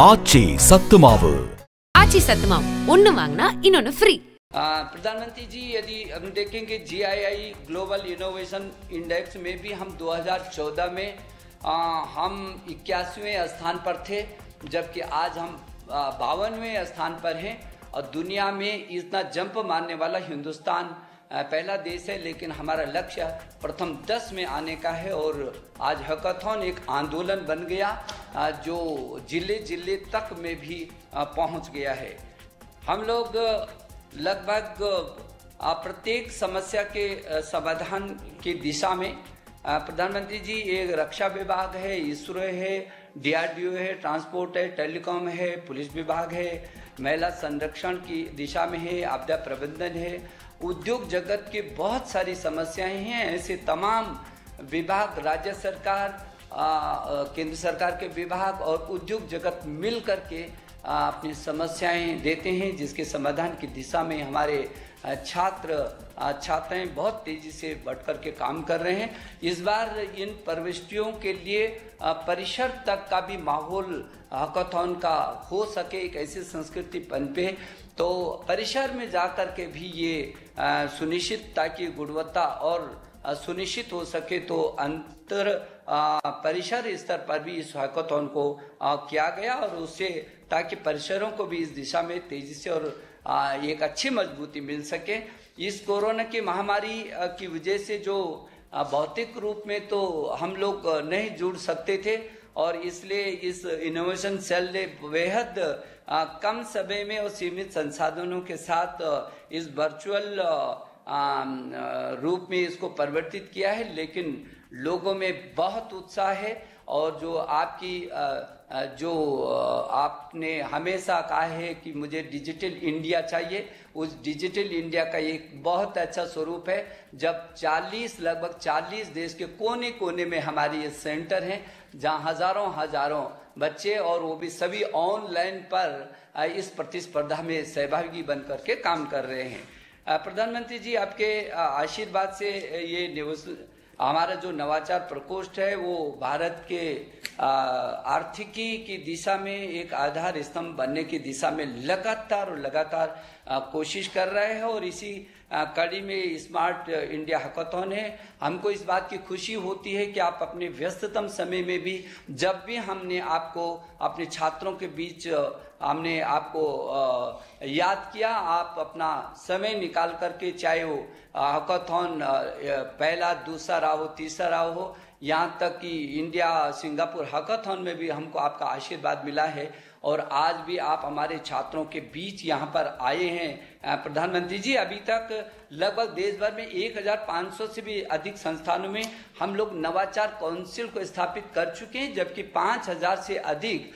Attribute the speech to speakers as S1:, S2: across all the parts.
S1: ஆச்சி சத்துமாவு.
S2: ஆச்சி சத்துமாவு ஒன்னு வாங்கினா இன்னொன்னு फ्री.
S3: प्रधानमंत्री जी, यदि हम देखेंगे GII ग्लोबल इनोवेशन इंडेक्स में भी हम 2014 में हम 81वें स्थान पर थे, जबकि आज हम 52वें स्थान पर हैं। और दुनिया में इतना जंप मारने वाला हिंदुस्तान पहला देश है, लेकिन हमारा लक्ष्य प्रथम 10 में आने का है। और आज हैकाथॉन एक आंदोलन बन गया जो जिले जिले तक में भी पहुंच गया है। हम लोग लगभग प्रत्येक समस्या के समाधान की दिशा में, प्रधानमंत्री जी, एक रक्षा विभाग है, इसरो है, DRDO है, ट्रांसपोर्ट है, टेलीकॉम है, पुलिस विभाग है, महिला संरक्षण की दिशा में है, आपदा प्रबंधन है, उद्योग जगत की बहुत सारी समस्याएं हैं। ऐसे तमाम विभाग, राज्य सरकार, केंद्र सरकार के विभाग और उद्योग जगत मिल करके अपनी समस्याएं देते हैं, जिसके समाधान की दिशा में हमारे छात्राएं बहुत तेजी से बढ़ कर के काम कर रहे हैं। इस बार इन प्रविष्टियों के लिए परिसर तक का भी माहौल हैकाथॉन का हो सके, एक ऐसी संस्कृति पनपे, तो परिसर में जाकर के भी ये सुनिश्चित ताकि गुणवत्ता और सुनिश्चित हो सके, तो अंतर परिसर स्तर पर भी इस हैकाथॉन को किया गया, और उससे ताकि परिसरों को भी इस दिशा में तेजी से और एक अच्छी मजबूती मिल सके। इस कोरोना की महामारी की वजह से जो भौतिक रूप में तो हम लोग नहीं जुड़ सकते थे, और इसलिए इस इनोवेशन सेल ने बेहद कम समय में और सीमित संसाधनों के साथ इस वर्चुअल रूप में इसको परिवर्तित किया है। लेकिन लोगों में बहुत उत्साह है, और जो आपने हमेशा कहा है कि मुझे डिजिटल इंडिया चाहिए, उस डिजिटल इंडिया का एक बहुत अच्छा स्वरूप है, जब लगभग 40 देश के कोने कोने में हमारे ये सेंटर हैं, जहां हजारों बच्चे, और वो भी सभी ऑनलाइन पर इस प्रतिस्पर्धा में सहभागी बन करके काम कर रहे हैं। प्रधानमंत्री जी, आपके आशीर्वाद से ये हमारा जो नवाचार प्रकोष्ठ है वो भारत के आर्थिकी की दिशा में एक आधार स्तंभ बनने की दिशा में लगातार कोशिश कर रहा है। और इसी कड़ी में स्मार्ट इंडिया हैकाथॉन है। हमको इस बात की खुशी होती है कि आप अपने व्यस्ततम समय में भी, जब भी हमने आपको अपने छात्रों के बीच हमने आपको याद किया, आप अपना समय निकाल करके, चाहे वो हैकाथॉन पहला, दूसरा रहा हो, तीसरा रहा हो, यहाँ तक कि इंडिया सिंगापुर हैकाथॉन में भी हमको आपका आशीर्वाद मिला है, और आज भी आप हमारे छात्रों के बीच यहाँ पर आए हैं। प्रधानमंत्री जी, अभी तक लगभग देश भर में 1500 से भी अधिक संस्थानों में हम लोग नवाचार काउंसिल को स्थापित कर चुके हैं, जबकि 5000 से अधिक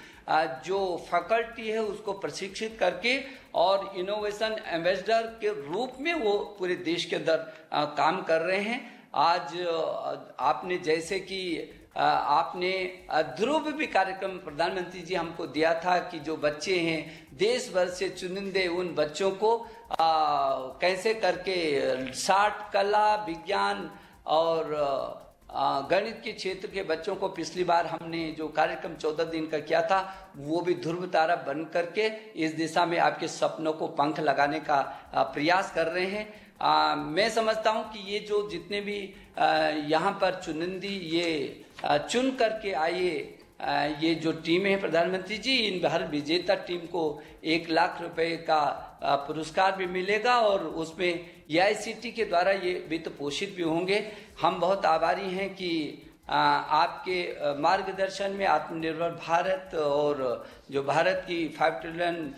S3: जो फैकल्टी है उसको प्रशिक्षित करके और इनोवेशन एम्बेसडर के रूप में वो पूरे देश के अंदर काम कर रहे हैं। आज आपने जैसे कि आपने ध्रुव भी कार्यक्रम प्रधानमंत्री जी हमको दिया था कि जो बच्चे हैं देश भर से चुनिंदे, उन बच्चों को कैसे करके 60 कला, विज्ञान और गणित के क्षेत्र के बच्चों को पिछली बार हमने जो कार्यक्रम 14 दिन का किया था, वो भी ध्रुव तारा बन करके इस दिशा में आपके सपनों को पंख लगाने का प्रयास कर रहे हैं। मैं समझता हूं कि ये जो जितने भी यहाँ पर चुनिंदी ये चुन करके आए ये जो टीम है प्रधानमंत्री जी, इन हर विजेता टीम को 1 लाख रुपए का पुरस्कार भी मिलेगा, और उसमें AICT के द्वारा ये वित्त पोषित भी होंगे। हम बहुत आभारी हैं कि आपके मार्गदर्शन में आत्मनिर्भर भारत और जो भारत की $5 ट्रिलियन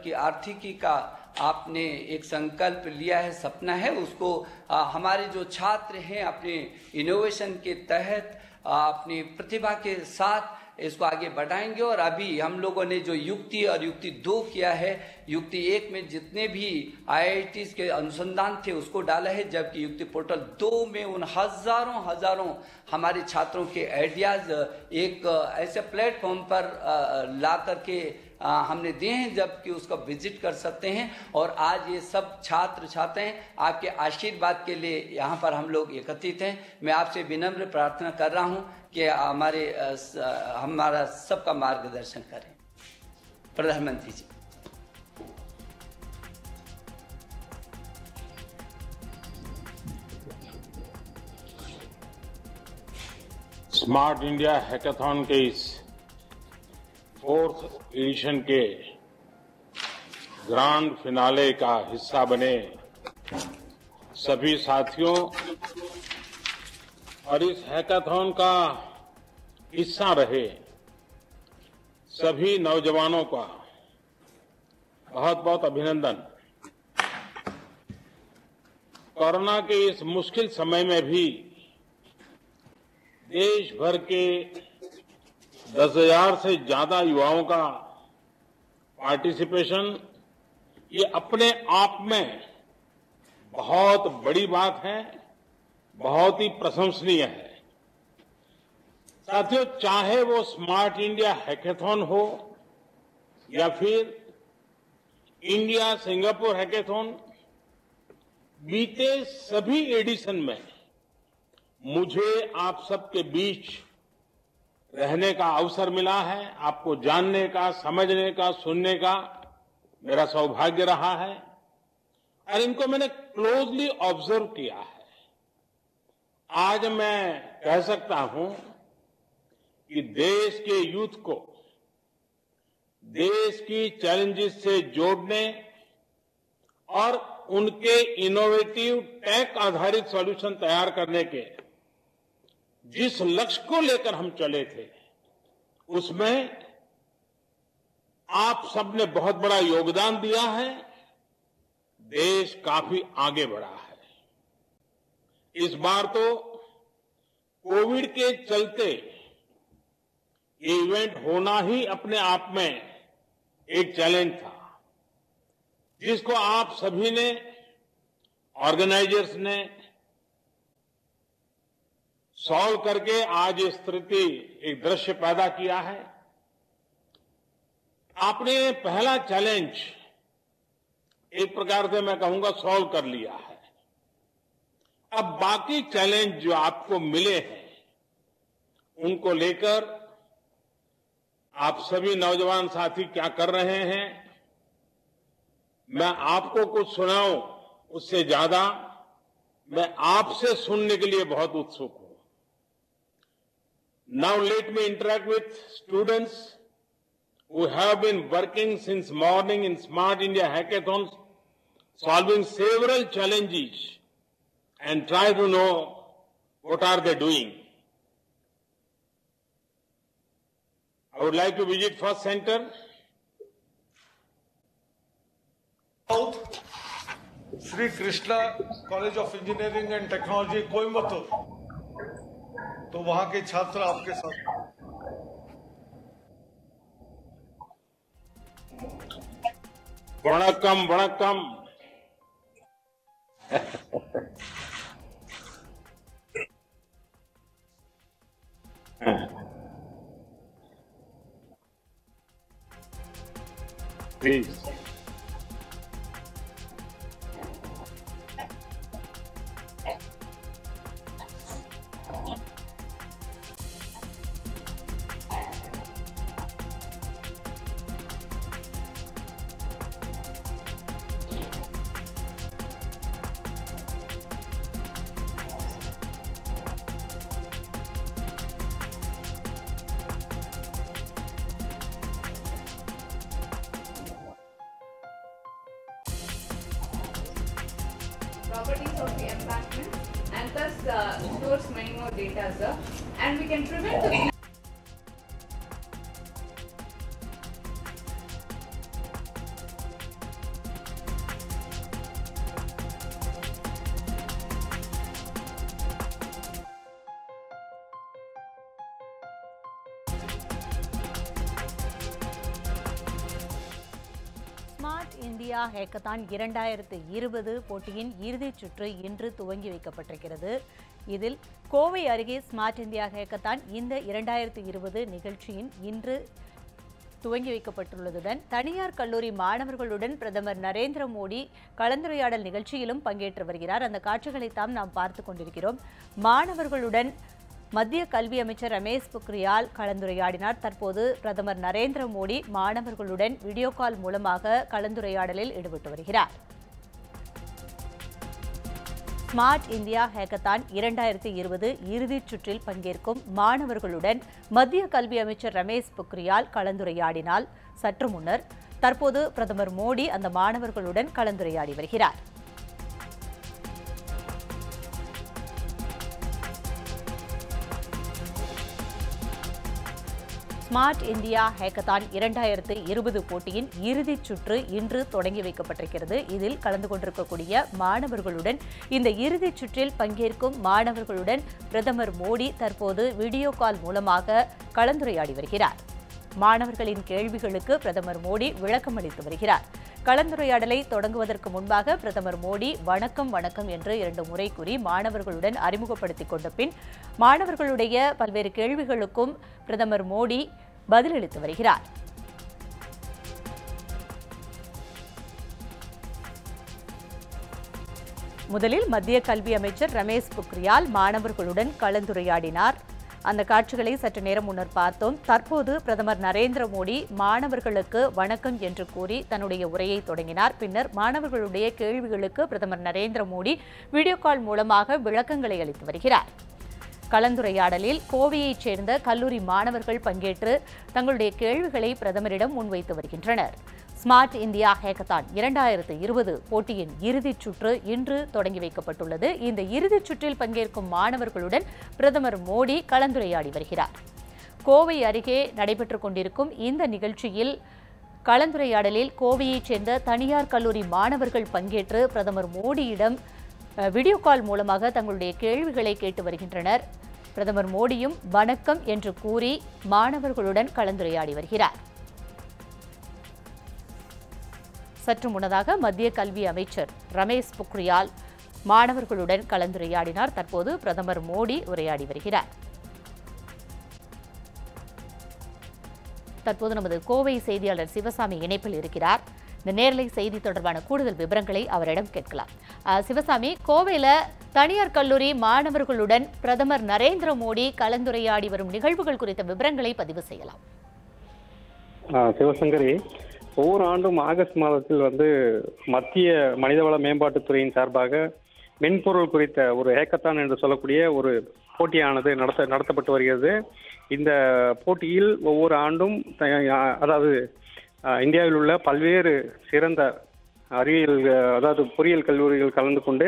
S3: की आर्थिकी का आपने एक संकल्प लिया है, सपना है, उसको हमारे जो छात्र हैं अपने इनोवेशन के तहत अपनी प्रतिभा के साथ इसको आगे बढ़ाएंगे। और अभी हम लोगों ने जो युक्ति और युक्ति 2 किया है, युक्ति 1 में जितने भी IITs के अनुसंधान थे उसको डाला है, जबकि युक्ति पोर्टल 2 में उन हजारों हमारे छात्रों के आइडियाज एक ऐसे प्लेटफॉर्म पर ला करके हमने दिए हैं, जबकि उसका विजिट कर सकते हैं। और आज ये सब छात्र छात्राएं आपके आशीर्वाद के लिए यहाँ पर हम लोग एकत्रित हैं। मैं आपसे विनम्र प्रार्थना कर रहा हूँ कि हमारा सबका मार्गदर्शन करें। प्रधानमंत्री जी।
S1: स्मार्ट इंडिया हैकाथॉन के इस 4th एडिशन के ग्रांड फिनाले का हिस्सा बने सभी साथियों और इस हैकाथॉन का हिस्सा रहे सभी नौजवानों का बहुत बहुत अभिनंदन। कोरोना के इस मुश्किल समय में भी देश भर के 10,000 से ज्यादा युवाओं का पार्टिसिपेशन, ये अपने आप में बहुत बड़ी बात है, बहुत ही प्रशंसनीय है। साथियों, चाहे वो स्मार्ट इंडिया हैकाथॉन हो या फिर इंडिया सिंगापुर हैकाथॉन, बीते सभी एडिशन में मुझे आप सबके बीच रहने का अवसर मिला है। आपको जानने का, समझने का, सुनने का मेरा सौभाग्य रहा है और इनको मैंने क्लोजली ऑब्जर्व किया है। आज मैं कह सकता हूं कि देश के यूथ को देश की चैलेंजेस से जोड़ने और उनके इनोवेटिव टेक आधारित सॉल्यूशन तैयार करने के जिस लक्ष्य को लेकर हम चले थे, उसमें आप सबने बहुत बड़ा योगदान दिया है। देश काफी आगे बढ़ा है। इस बार तो कोविड के चलते ये इवेंट होना ही अपने आप में एक चैलेंज था, जिसको आप सभी ने, ऑर्गेनाइजर्स ने सॉल्व करके आज ये स्थिति, एक दृश्य पैदा किया है। आपने पहला चैलेंज एक प्रकार से मैं कहूंगा सॉल्व कर लिया है। अब बाकी चैलेंज जो आपको मिले हैं, उनको लेकर आप सभी नौजवान साथी क्या कर रहे हैं, मैं आपको कुछ सुनाऊं, उससे ज्यादा मैं आपसे सुनने के लिए बहुत उत्सुक हूं। Now let me interact with students who have been working since morning in Smart India Hackathons, solving several challenges and try to know what are they doing. I would like to visit first center.
S4: Sri Krishna College of Engineering and Technology, Coimbatore. तो वहां के छात्र आपके साथ।
S1: वणक्कम वणक्कम। Please.
S5: Properties of the embankment and thus stores many more data, sir. And we can prevent the
S6: smart India hackathon 2020 போட்டியின் இறுதிச் சுற்று இன்று துவங்கி வைக்கப்பட்டிருக்கிறது. இதில் கோவை அருகே ஸ்மார்ட் இந்தியா ஹேக்கத்தான் இந்த 2020 நிகழ்ச்சியின் இன்று துவங்கி வைக்கப்பட்டுள்ளதுடன் தனியார் கல்லூரி மாணவர்களுடன் பிரதமர் நரேந்திர மோடி கலந்துரையாடல் நிகழ்ச்சியிலும் பங்கேற்று வருகிறார். அந்த காட்சிகளைத்தான் நாம் பார்த்துக் கொண்டிருக்கிறோம். மாணவர்களுடன் மத்திய கல்வி அமைச்சர் ரமேஷ் பொக்ரியால் கலந்துரையாடினார். தற்போது பிரதமர் நரேந்திர மோடி மாணவர்களுடன் வீடியோ கால் மூலமாக கலந்துரையாடலில் ஈடுபட்டு வருகிறார். ஸ்மார்ட் இந்தியா ஹேக்கத்தான் 2020 இறுதிச் சுற்றில் பங்கேற்கும் மாணவர்களுடன் மத்திய கல்வி அமைச்சர் ரமேஷ் பொக்ரியால் கலந்துரையாடினால் சற்று முன்னர் தற்போது பிரதமர் மோடி அந்த மாணவர்களுடன் கலந்துரையாடி வருகிறார். ஸ்மார்ட் இந்தியா ஹேக்கத்தான் 2020 போட்டியின் இறுதிச் சுற்று இன்று தொடங்கி வைக்கப்பட்டிருக்கிறது. இதில் கலந்து கொண்டிருக்கக்கூடிய மாணவர்களுடன் இந்த இறுதிச் சுற்றில் பங்கேற்கும் மாணவர்களுடன் பிரதமர் மோடி தற்போது வீடியோ கால் மூலமாக கலந்துரையாடி வருகிறார். மாணவர்களின் கேள்விகளுக்கு பிரதமர் மோடி விளக்கம் அளித்து வருகிறார். கலந்துரையாடலை தொடங்குவதற்கு முன்பாக பிரதமர் மோடி வணக்கம் வணக்கம் என்று 2 முறை கூறி மாணவர்களுடன் அறிமுகப்படுத்திக் கொண்ட பின் மாணவர்களுடைய பல்வேறு கேள்விகளுக்கும் பிரதமர் மோடி பதிலளித்து வருகிறார். முதலில் மத்திய கல்வி அமைச்சர் ரமேஷ் பொக்ரியால் மாணவர்களுடன் கலந்துரையாடினார். அந்த காட்சிகளை சற்று நேரம் முன்னர் பார்த்தோம். தற்போது பிரதமர் நரேந்திர மோடி மாணவர்களுக்கு வணக்கம் என்று கூறி தன்னுடைய உரையை தொடங்கினார். பின்னர் மாணவர்களுடைய கேள்விகளுக்கு பிரதமர் நரேந்திர மோடி வீடியோ கால் மூலமாக விளக்கங்களை அளித்து வருகிறார். கலந்துரையாடலில் கோவையைச் சேர்ந்த கல்லூரி மாணவர்கள் பங்கேற்று தங்களுடைய கேள்விகளை பிரதமரிடம் முன்வைத்து வருகின்றனர். ஸ்மார்ட் இந்தியா ஹேக்கத்தான் 2020 போட்டியின் இறுதிச் சுற்று இன்று தொடங்கி வைக்கப்பட்டுள்ளது. இந்த இறுதிச் சுற்றில் பங்கேற்கும் மாணவர்களுடன் பிரதமர் மோடி கலந்துரையாடி வருகிறார். கோவை அருகே நடைபெற்றுக் கொண்டிருக்கும் இந்த நிகழ்ச்சியில் கலந்துரையாடலில் கோவையைச் சேர்ந்த தனியார் கல்லூரி மாணவர்கள் பங்கேற்று பிரதமர் மோடியிடம் வீடியோ கால் மூலமாக தங்களுடைய கேள்விகளை கேட்டு வருகின்றனர். பிரதமர் மோடியும் வணக்கம் என்று கூறி மாணவர்களுடன் கலந்துரையாடி வருகிறார். சற்று முன்னதாக மத்திய கல்வி அமைச்சர் ரமேஷ் பொக்ரியால் மாணவர்களுடன் கலந்துரையாடினார். தற்போது பிரதமர் மோடி உரையாடி வருகிறார். தற்போது நமது கோவை செய்தியாளர் சிவசாமி இணைப்பில் இருக்கிறார். இந்த நேரலை செய்தி தொடர்பான கூடுதல் விவரங்களை அவரிடம் கேட்கலாம். சிவசாமி, கோவையில தனியார் கல்லூரி மாணவர்களுடன் பிரதமர் நரேந்திர மோடி கலந்துரையாடி வரும் நிகழ்வுகள் குறித்த விவரங்களை பதிவு செய்யலாம்.
S7: சிவசங்கரி, ஒவ்வொரு ஆண்டும் ஆகஸ்ட் மாதத்தில் மத்திய மனிதவள மேம்பாட்டுத்துறையின் சார்பாக மென்பொருள் குறித்த ஒரு ஹேக்கத்தான் என்று சொல்லக்கூடிய ஒரு போட்டியானது நடத்தப்பட்டு வருகிறது. இந்த போட்டியில் ஒவ்வொரு ஆண்டும் இந்தியாவில் உள்ள பல்வேறு சிறந்த பொறியியல் கல்லூரிகள் கலந்து கொண்டு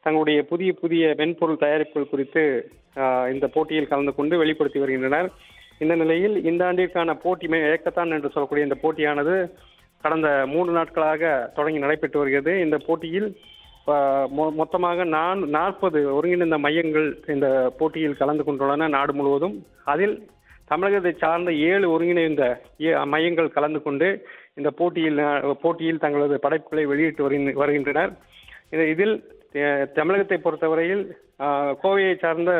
S7: தங்களுடைய புதிய புதிய மென்பொருள் தயாரிப்புகள் குறித்து இந்த போட்டியில் கலந்து கொண்டு வெளிப்படுத்தி வருகின்றனர். இந்த நிலையில் இந்த ஆண்டிற்கான போட்டி ஹேக்கத்தான் என்று சொல்லக்கூடிய இந்த போட்டியானது கடந்த 3 நாட்களாக தொடங்கி நடைபெற்று வருகிறது. இந்த போட்டியில் மொத்தமாக 40 ஒருங்கிணைந்த மையங்கள் இந்த போட்டியில் கலந்து கொண்டுள்ளன நாடு முழுவதும். அதில் தமிழகத்தை சார்ந்த 7 ஒருங்கிணைந்த மையங்கள் கலந்து கொண்டு இந்த போட்டியில் தங்களது படைப்புகளை வெளியிட்டு வருகின்றனர். இதில் தமிழகத்தை பொறுத்தவரையில் கோவையை சார்ந்த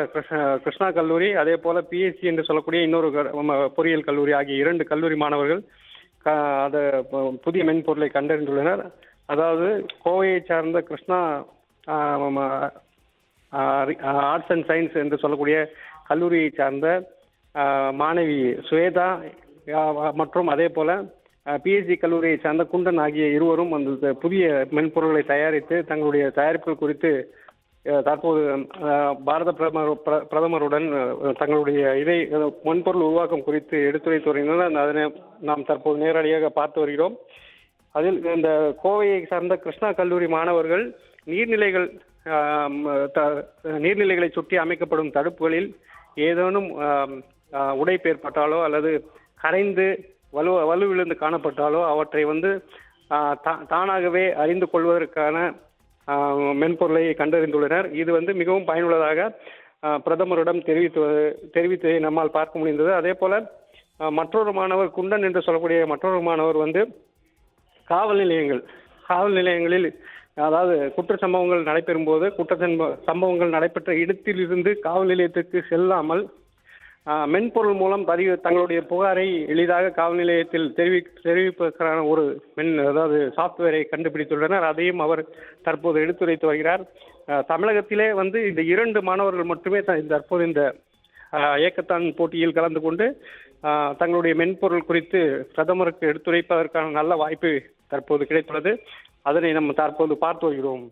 S7: கிருஷ்ணா கல்லூரி, அதே போல பிஎஸ்சி என்று சொல்லக்கூடிய இன்னொரு பொறியியல் கல்லூரி ஆகிய 2 கல்லூரி மாணவர்கள் புதிய மென்பொருளை கண்டறிந்துள்ளனர். அதாவது கோவையை சார்ந்த கிருஷ்ணா ஆர்ட்ஸ் அண்ட் சயின்ஸ் என்று சொல்லக்கூடிய கல்லூரியை சார்ந்த மாணவி சுவேதா மற்றும் அதே போல பிஎஸ்சி கல்லூரியை சார்ந்த குண்டன் ஆகிய இருவரும் அந்த புதிய மென்பொருள்களை தயாரித்து தங்களுடைய தயாரிப்புகள் குறித்து தற்போது பாரத பிரதமருடன் தங்களுடைய மென்பொருள் உருவாக்கம் குறித்து எடுத்துரைத்து வருகின்றனர். அதனை நாம் தற்போது நேரடியாக பார்த்து வருகிறோம். அதில் இந்த கோவையை சார்ந்த கிருஷ்ணா கல்லூரி மாணவர்கள் நீர்நிலைகளை சுற்றி அமைக்கப்படும் தடுப்புகளில் ஏதேனும் உடைப்பு ஏற்பட்டாலோ அல்லது கரைந்து வலுவிழந்து காணப்பட்டாலோ அவற்றை தானாகவே அறிந்து கொள்வதற்கான மென்பொருளை கண்டறிந்துள்ளனர். இது மிகவும் பயனுள்ளதாக பிரதமரிடம் தெரிவித்ததை நம்மால் பார்க்க முடிந்தது. அதே போல மற்றொரு மாணவர் குண்டன் என்று சொல்லக்கூடிய மற்றொரு மாணவர் காவல் நிலையங்களில் அதாவது குற்ற சம்பவங்கள் நடைபெறும் போது சம்பவங்கள் நடைபெற்ற இடத்திலிருந்து காவல் நிலையத்திற்கு செல்லாமல் மென்பொருள் மூலம் தங்களுடைய புகாரை எளிதாக காவல் நிலையத்தில் தெரிவிப்பதற்கான ஒரு அதாவது சாப்ட்வேரை கண்டுபிடித்துள்ளனர். அதையும் அவர் தற்போது எடுத்துரைத்து வருகிறார். தமிழகத்திலே இந்த 2 மாணவர்கள் மட்டுமே தற்போது இந்த ஏக்கத்தான் போட்டியில் கலந்து கொண்டு தங்களுடைய மென்பொருள் குறித்து பிரதமருக்கு எடுத்துரைப்பதற்கான நல்ல வாய்ப்பு தற்போது கிடைத்துள்ளது. அதனை நம்ம தற்போது பார்த்து வருகிறோம்.